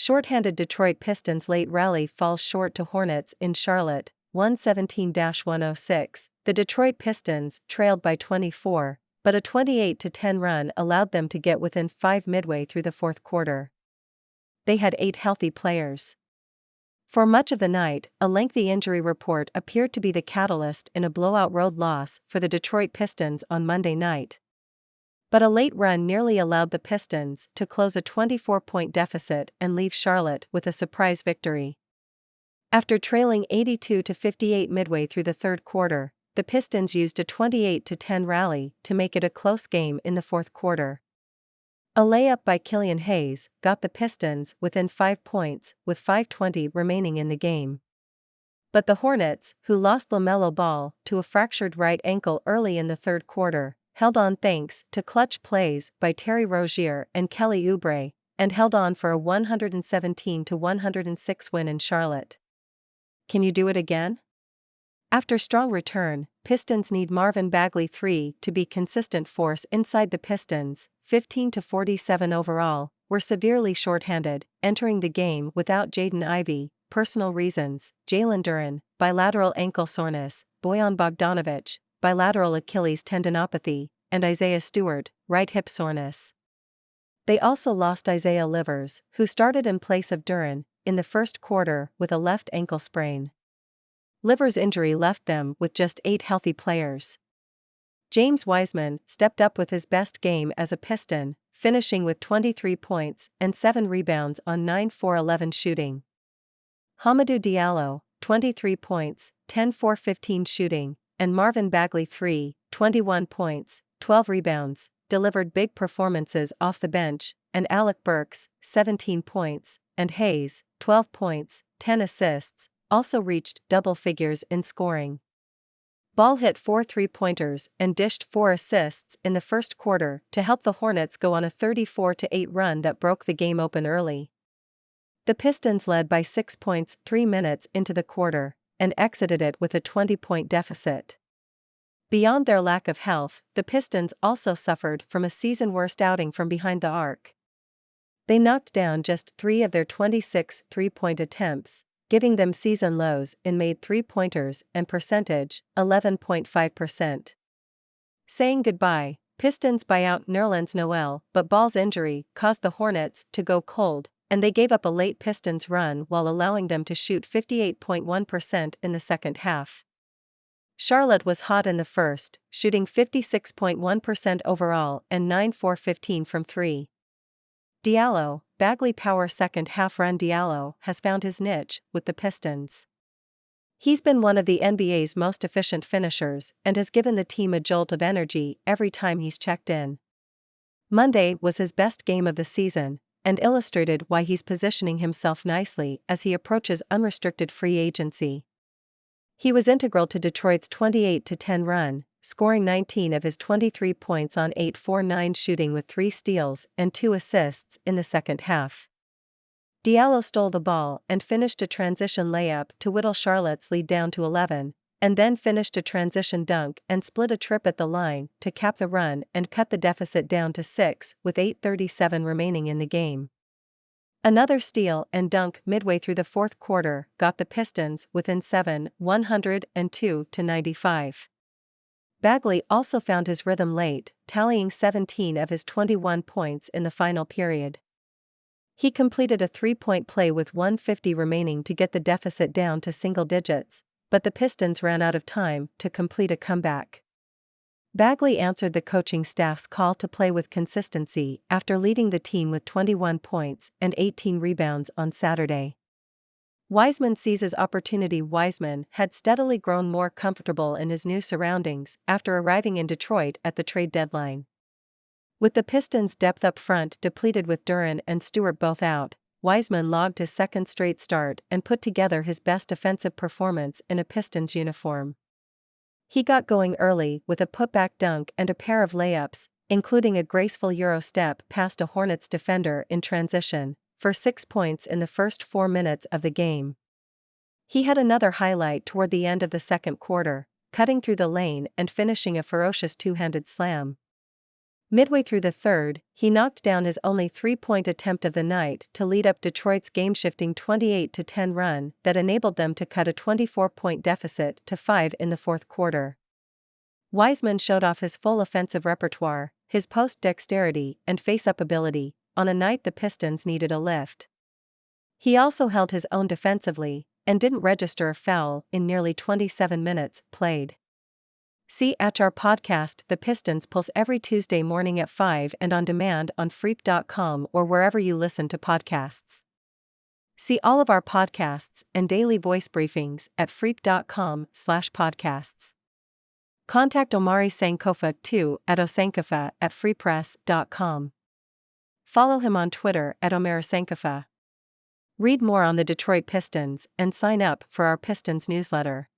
Shorthanded Detroit Pistons late rally falls short to Hornets in Charlotte, 117-106. The Detroit Pistons trailed by 24, but a 28-10 run allowed them to get within 5 midway through the fourth quarter. They had 8 healthy players. For much of the night, a lengthy injury report appeared to be the catalyst in a blowout road loss for the Detroit Pistons on Monday night. But a late run nearly allowed the Pistons to close a 24-point deficit and leave Charlotte with a surprise victory. After trailing 82-58 midway through the third quarter, the Pistons used a 28-10 rally to make it a close game in the fourth quarter. A layup by Killian Hayes got the Pistons within 5 points with 5:20 remaining in the game. But the Hornets, who lost LaMelo Ball to a fractured right ankle early in the third quarter, held on thanks to clutch plays by Terry Rozier and Kelly Oubre, and held on for a 117-106 win in Charlotte. Can you do it again? After strong return, Pistons need Marvin Bagley III to be consistent force inside the Pistons, 15-47 overall, were severely shorthanded, entering the game without Jaden Ivey, personal reasons, Jalen Duren, bilateral ankle soreness, Bojan Bogdanovic, bilateral Achilles tendinopathy, and Isaiah Stewart, right hip soreness. They also lost Isaiah Livers, who started in place of Duren in the first quarter with a left ankle sprain. Livers' injury left them with just 8 healthy players. James Wiseman stepped up with his best game as a Piston, finishing with 23 points and 7 rebounds on 9-for-11 shooting. Hamidou Diallo, 23 points, 10-for-15 shooting, and Marvin Bagley III, 21 points, 12 rebounds, delivered big performances off the bench, and Alec Burks, 17 points, and Hayes, 12 points, 10 assists, also reached double figures in scoring. Ball hit 4 3-pointers and dished 4 assists in the first quarter to help the Hornets go on a 34-8 run that broke the game open early. The Pistons led by 6 points 3 minutes into the quarter, and exited it with a 20-point deficit. Beyond their lack of health, the Pistons also suffered from a season-worst outing from behind the arc. They knocked down just 3 of their 26 three-point attempts, giving them season lows in made three-pointers and percentage, 11.5%. Saying goodbye, Pistons buyout Nerlens Noel, but Ball's injury caused the Hornets to go cold, and they gave up a late Pistons run while allowing them to shoot 58.1% in the second half. Charlotte was hot in the first, shooting 56.1% overall and 9-for-15 from 3. Diallo, Bagley power second half run. Diallo has found his niche with the Pistons. He's been one of the NBA's most efficient finishers and has given the team a jolt of energy every time he's checked in. Monday was his best game of the season, and illustrated why he's positioning himself nicely as he approaches unrestricted free agency. He was integral to Detroit's 28-10 run, scoring 19 of his 23 points on 8-for-9 shooting with 3 steals and 2 assists in the second half. Diallo stole the ball and finished a transition layup to whittle Charlotte's lead down to 11, and then finished a transition dunk and split a trip at the line to cap the run and cut the deficit down to 6 with 8:37 remaining in the game. Another steal and dunk midway through the fourth quarter got the Pistons within 7, 102-95. Bagley also found his rhythm late, tallying 17 of his 21 points in the final period. He completed a 3-point play with 1:50 remaining to get the deficit down to single digits, but the Pistons ran out of time to complete a comeback. Bagley answered the coaching staff's call to play with consistency after leading the team with 21 points and 18 rebounds on Saturday. Wiseman seizes opportunity. Wiseman had steadily grown more comfortable in his new surroundings after arriving in Detroit at the trade deadline. With the Pistons' depth up front depleted with Duren and Stewart both out, Wiseman logged his second straight start and put together his best offensive performance in a Pistons uniform. He got going early with a putback dunk and a pair of layups, including a graceful Euro step past a Hornets defender in transition, for 6 points in the first 4 minutes of the game. He had another highlight toward the end of the second quarter, cutting through the lane and finishing a ferocious two-handed slam. Midway through the third, he knocked down his only three-point attempt of the night to lead up Detroit's game-shifting 28-10 run that enabled them to cut a 24-point deficit to 5 in the fourth quarter. Wiseman showed off his full offensive repertoire, his post dexterity and face-up ability, on a night the Pistons needed a lift. He also held his own defensively, and didn't register a foul in nearly 27 minutes played. See our podcast The Pistons Pulse every Tuesday morning at 5 and on demand on freep.com or wherever you listen to podcasts. See all of our podcasts and daily voice briefings at freep.com/podcasts. Contact Omari Sankofa too at osankofa@freepress.com. Follow him on Twitter at @omarasankofa. Read more on the Detroit Pistons and sign up for our Pistons newsletter.